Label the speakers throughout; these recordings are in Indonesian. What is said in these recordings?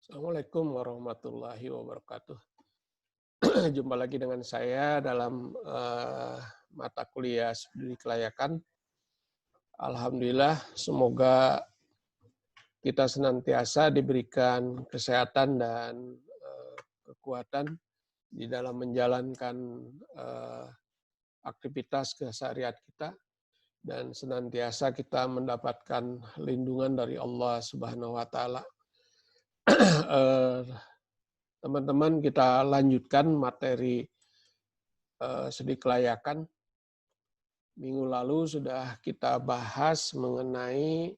Speaker 1: Assalamualaikum warahmatullahi wabarakatuh. Jumpa lagi dengan saya dalam mata kuliah studi kelayakan. Alhamdulillah, semoga kita senantiasa diberikan kesehatan dan kekuatan di dalam menjalankan aktivitas keseharian kita dan senantiasa kita mendapatkan lindungan dari Allah Subhanahu wa taala. Teman-teman, kita lanjutkan materi studi kelayakan. Minggu lalu sudah kita bahas mengenai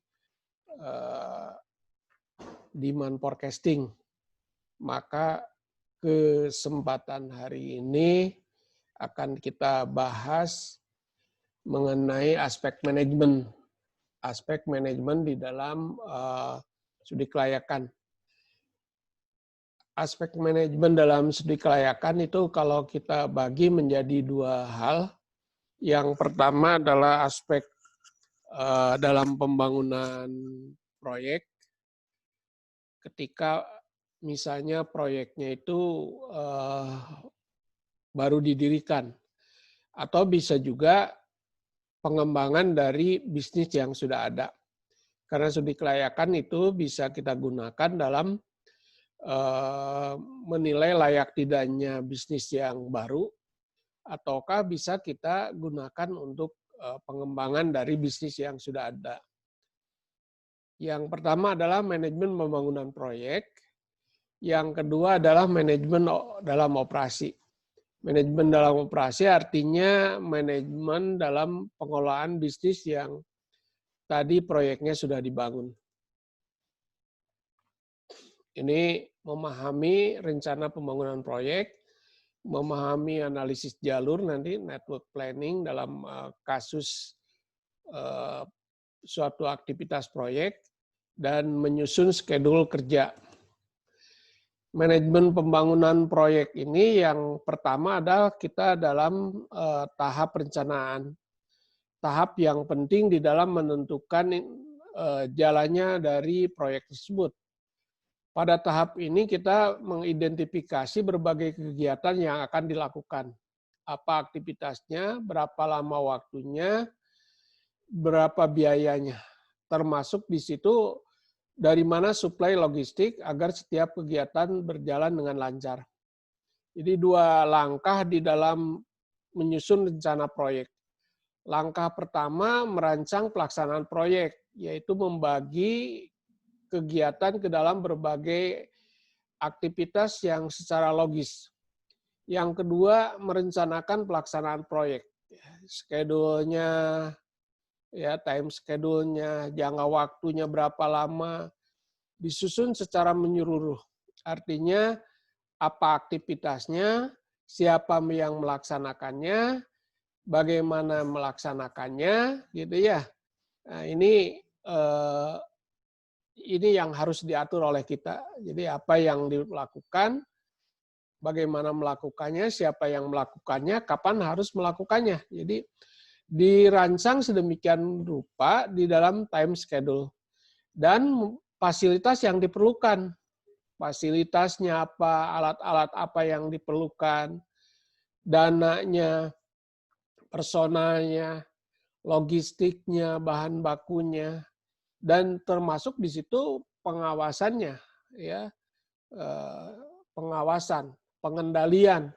Speaker 1: demand forecasting. Maka kesempatan hari ini akan kita bahas mengenai aspek manajemen. Aspek manajemen di dalam studi kelayakan. Aspek manajemen dalam studi kelayakan itu kalau kita bagi menjadi dua hal. Yang pertama adalah aspek dalam pembangunan proyek. Ketika misalnya proyeknya itu baru didirikan. Atau bisa juga pengembangan dari bisnis yang sudah ada. Karena studi kelayakan itu bisa kita gunakan dalam menilai layak tidaknya bisnis yang baru, ataukah bisa kita gunakan untuk pengembangan dari bisnis yang sudah ada. Yang pertama adalah manajemen pembangunan proyek, yang kedua adalah manajemen dalam operasi. Manajemen dalam operasi artinya manajemen dalam pengelolaan bisnis yang tadi proyeknya sudah dibangun. Ini memahami rencana pembangunan proyek, memahami analisis jalur nanti, network planning dalam kasus suatu aktivitas proyek, dan menyusun schedule kerja. Manajemen pembangunan proyek ini yang pertama adalah kita dalam tahap perencanaan. Tahap yang penting di dalam menentukan jalannya dari proyek tersebut. Pada tahap ini kita mengidentifikasi berbagai kegiatan yang akan dilakukan. Apa aktivitasnya, berapa lama waktunya, berapa biayanya. Termasuk di situ dari mana suplai logistik agar setiap kegiatan berjalan dengan lancar. Jadi dua langkah di dalam menyusun rencana proyek. Langkah pertama merancang pelaksanaan proyek, yaitu membagi kegiatan ke dalam berbagai aktivitas yang secara logis. Yang kedua, merencanakan pelaksanaan proyek. Schedule-nya, ya, time schedule-nya, jangka waktunya berapa lama, disusun secara menyeluruh. Artinya, apa aktivitasnya, siapa yang melaksanakannya, bagaimana melaksanakannya, gitu ya. Nah, ini yang harus diatur oleh kita. Jadi apa yang dilakukan, bagaimana melakukannya, siapa yang melakukannya, kapan harus melakukannya. Jadi dirancang sedemikian rupa di dalam time schedule. Dan fasilitas yang diperlukan. Fasilitasnya apa, alat-alat apa yang diperlukan, dananya, personalnya, logistiknya, bahan bakunya, dan termasuk di situ pengawasannya, ya, pengawasan, pengendalian,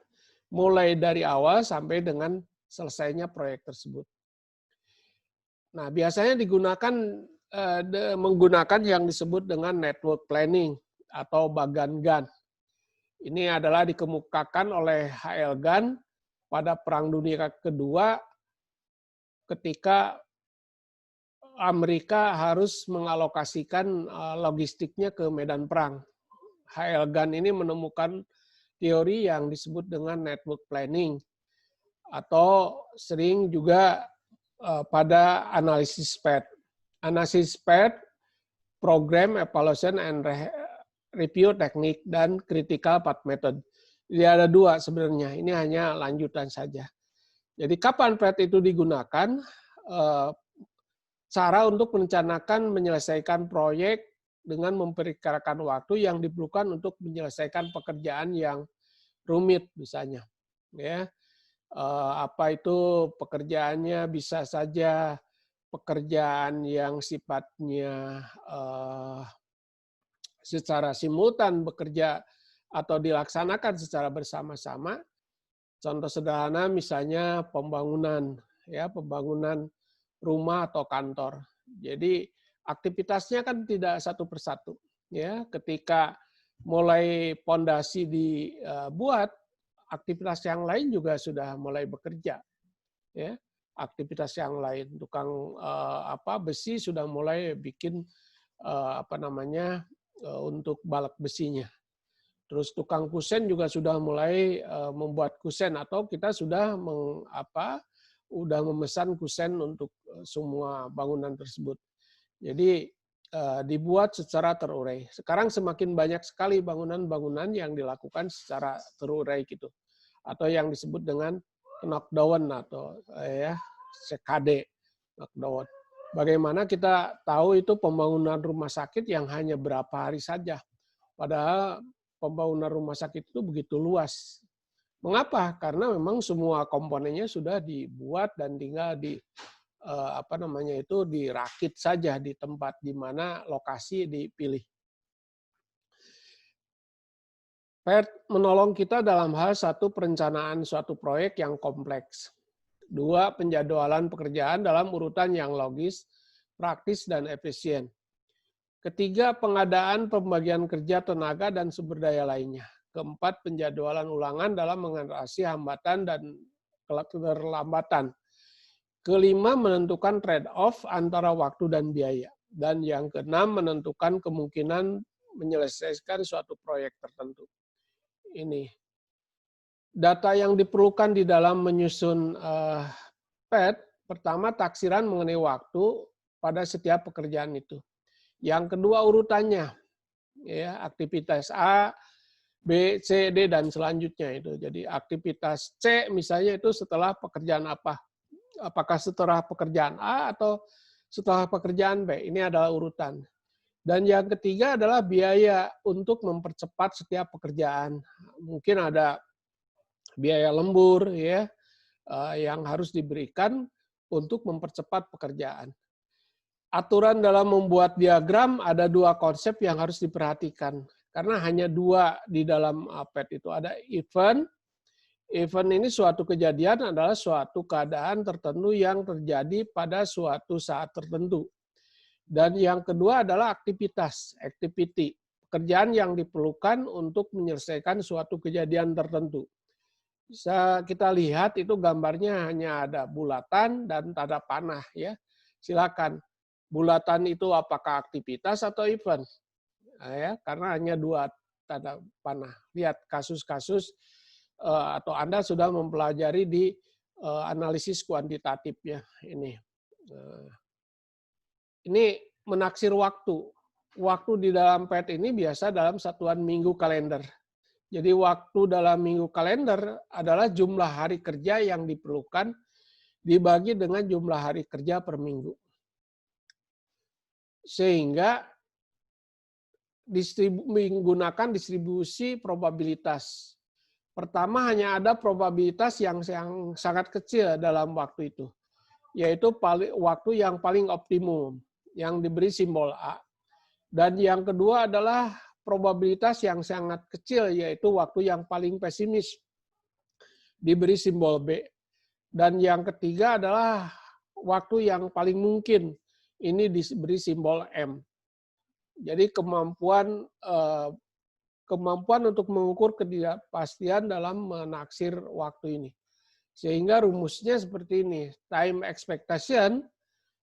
Speaker 1: mulai dari awal sampai dengan selesainya proyek tersebut. Nah, biasanya digunakan menggunakan yang disebut dengan network planning atau Bagan Gann. Ini adalah dikemukakan oleh H.L. Gann pada Perang Dunia Kedua ketika Amerika harus mengalokasikan logistiknya ke medan perang. H.L. Gann ini menemukan teori yang disebut dengan network planning atau sering juga pada analisis SPED. Analisis SPED, Program Evaluation and Review Technique, dan Critical Path Method. Jadi ada dua sebenarnya, ini hanya lanjutan saja. Jadi kapan PET itu digunakan? Cara untuk merencanakan menyelesaikan proyek dengan memperkirakan waktu yang diperlukan untuk menyelesaikan pekerjaan yang rumit misalnya. Ya, apa itu pekerjaannya bisa saja pekerjaan yang sifatnya secara simultan bekerja atau dilaksanakan secara bersama-sama. Contoh sederhana misalnya pembangunan, ya, pembangunan rumah atau kantor. Jadi aktivitasnya kan tidak satu persatu, ya. Ketika mulai pondasi dibuat, aktivitas yang lain juga sudah mulai bekerja, ya. Aktivitas yang lain, tukang besi sudah mulai bikin untuk balak besinya. Terus tukang kusen juga sudah mulai membuat kusen atau kita sudah memesan kusen untuk semua bangunan tersebut. Jadi dibuat secara terurai. Sekarang semakin banyak sekali bangunan-bangunan yang dilakukan secara terurai gitu, atau yang disebut dengan knockdown atau CKD, knockdown. Bagaimana kita tahu itu pembangunan rumah sakit yang hanya berapa hari saja, padahal pembangunan rumah sakit itu begitu luas. Mengapa? Karena memang semua komponennya sudah dibuat dan tinggal dirakit saja di tempat di mana lokasi dipilih. PERT menolong kita dalam hal satu, perencanaan suatu proyek yang kompleks. Dua, penjadwalan pekerjaan dalam urutan yang logis, praktis, dan efisien. Ketiga, pengadaan pembagian kerja tenaga dan sumber daya lainnya. Keempat, penjadwalan ulangan dalam mengatasi hambatan dan keterlambatan. Kelima, menentukan trade-off antara waktu dan biaya. Dan yang keenam, menentukan kemungkinan menyelesaikan suatu proyek tertentu. Ini data yang diperlukan di dalam menyusun PET. Pertama, taksiran mengenai waktu pada setiap pekerjaan itu. Yang kedua, urutannya, ya, aktivitas A, B, C, D, dan selanjutnya itu. Jadi aktivitas C misalnya itu setelah pekerjaan apa? Apakah setelah pekerjaan A atau setelah pekerjaan B? Ini adalah urutan. Dan yang ketiga adalah biaya untuk mempercepat setiap pekerjaan. Mungkin ada biaya lembur, ya, yang harus diberikan untuk mempercepat pekerjaan. Aturan dalam membuat diagram ada dua konsep yang harus diperhatikan. Karena hanya dua di dalam PET itu. Ada event. Event ini suatu kejadian adalah suatu keadaan tertentu yang terjadi pada suatu saat tertentu. Dan yang kedua adalah aktivitas, activity. Pekerjaan yang diperlukan untuk menyelesaikan suatu kejadian tertentu. Bisa kita lihat itu gambarnya hanya ada bulatan dan tanda panah, ya. Silakan. Bulatan itu apakah aktivitas atau event? Nah, ya, karena hanya dua tanda panah. Lihat kasus-kasus atau Anda sudah mempelajari di analisis kuantitatif, ya. Ini menaksir waktu. Waktu di dalam PET ini biasa dalam satuan minggu kalender. Jadi waktu dalam minggu kalender adalah jumlah hari kerja yang diperlukan dibagi dengan jumlah hari kerja per minggu. Sehingga menggunakan distribusi probabilitas. Pertama, hanya ada probabilitas yang sangat kecil dalam waktu itu, yaitu waktu yang paling optimum, yang diberi simbol A. Dan yang kedua adalah probabilitas yang sangat kecil, yaitu waktu yang paling pesimis, diberi simbol B. Dan yang ketiga adalah waktu yang paling mungkin, ini diberi simbol M. Jadi kemampuan untuk mengukur ketidakpastian dalam menaksir waktu ini. Sehingga rumusnya seperti ini. Time expectation,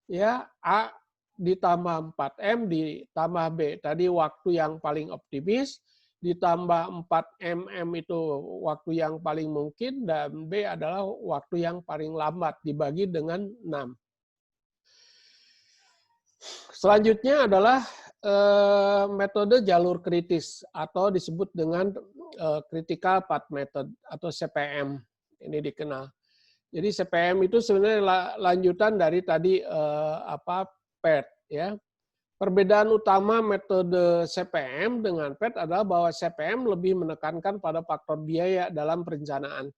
Speaker 1: ya, A ditambah 4M ditambah B. Tadi waktu yang paling optimis, ditambah 4MM itu waktu yang paling mungkin, dan B adalah waktu yang paling lambat dibagi dengan 6. Selanjutnya adalah metode jalur kritis atau disebut dengan critical path method atau CPM. Ini dikenal. Jadi CPM itu sebenarnya lanjutan dari tadi PERT, ya. Perbedaan utama metode CPM dengan PET adalah bahwa CPM lebih menekankan pada faktor biaya dalam perencanaan.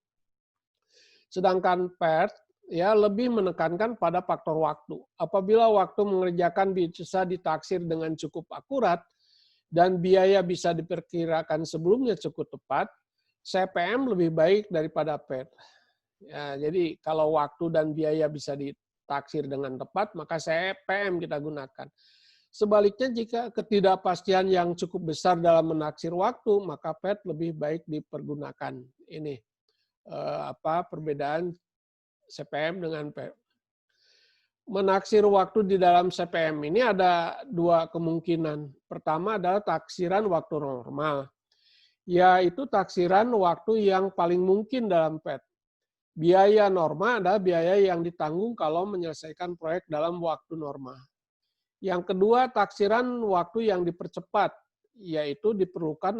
Speaker 1: Sedangkan PET ya lebih menekankan pada faktor waktu. Apabila waktu mengerjakan bisa ditaksir dengan cukup akurat dan biaya bisa diperkirakan sebelumnya cukup tepat, CPM lebih baik daripada PET. Ya, jadi kalau waktu dan biaya bisa ditaksir dengan tepat, maka CPM kita gunakan. Sebaliknya jika ketidakpastian yang cukup besar dalam menaksir waktu, maka PET lebih baik dipergunakan. Ini perbedaan CPM dengan PET. Menaksir waktu di dalam CPM ini ada dua kemungkinan. Pertama adalah taksiran waktu normal, yaitu taksiran waktu yang paling mungkin dalam PET. Biaya norma adalah biaya yang ditanggung kalau menyelesaikan proyek dalam waktu normal. Yang kedua, taksiran waktu yang dipercepat, yaitu diperlukan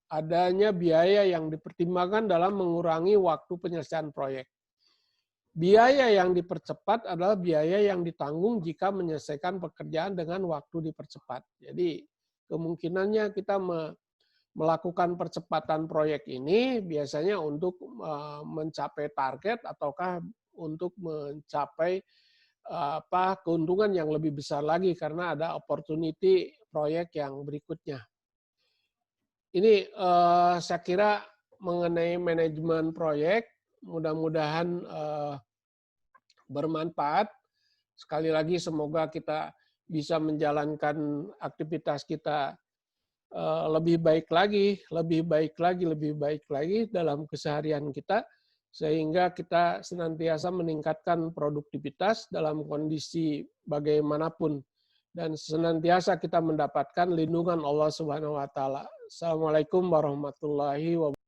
Speaker 1: adanya biaya yang dipertimbangkan dalam mengurangi waktu penyelesaian proyek. Biaya yang dipercepat adalah biaya yang ditanggung jika menyelesaikan pekerjaan dengan waktu dipercepat. Jadi kemungkinannya kita melakukan percepatan proyek ini biasanya untuk mencapai target ataukah untuk mencapai keuntungan yang lebih besar lagi karena ada opportunity proyek yang berikutnya. Ini saya kira mengenai manajemen proyek, mudah-mudahan bermanfaat. Sekali lagi semoga kita bisa menjalankan aktivitas kita lebih baik lagi dalam keseharian kita, sehingga kita senantiasa meningkatkan produktivitas dalam kondisi bagaimanapun dan senantiasa kita mendapatkan lindungan Allah Subhanahu wa taala. Assalamualaikum warahmatullahi wabarakatuh.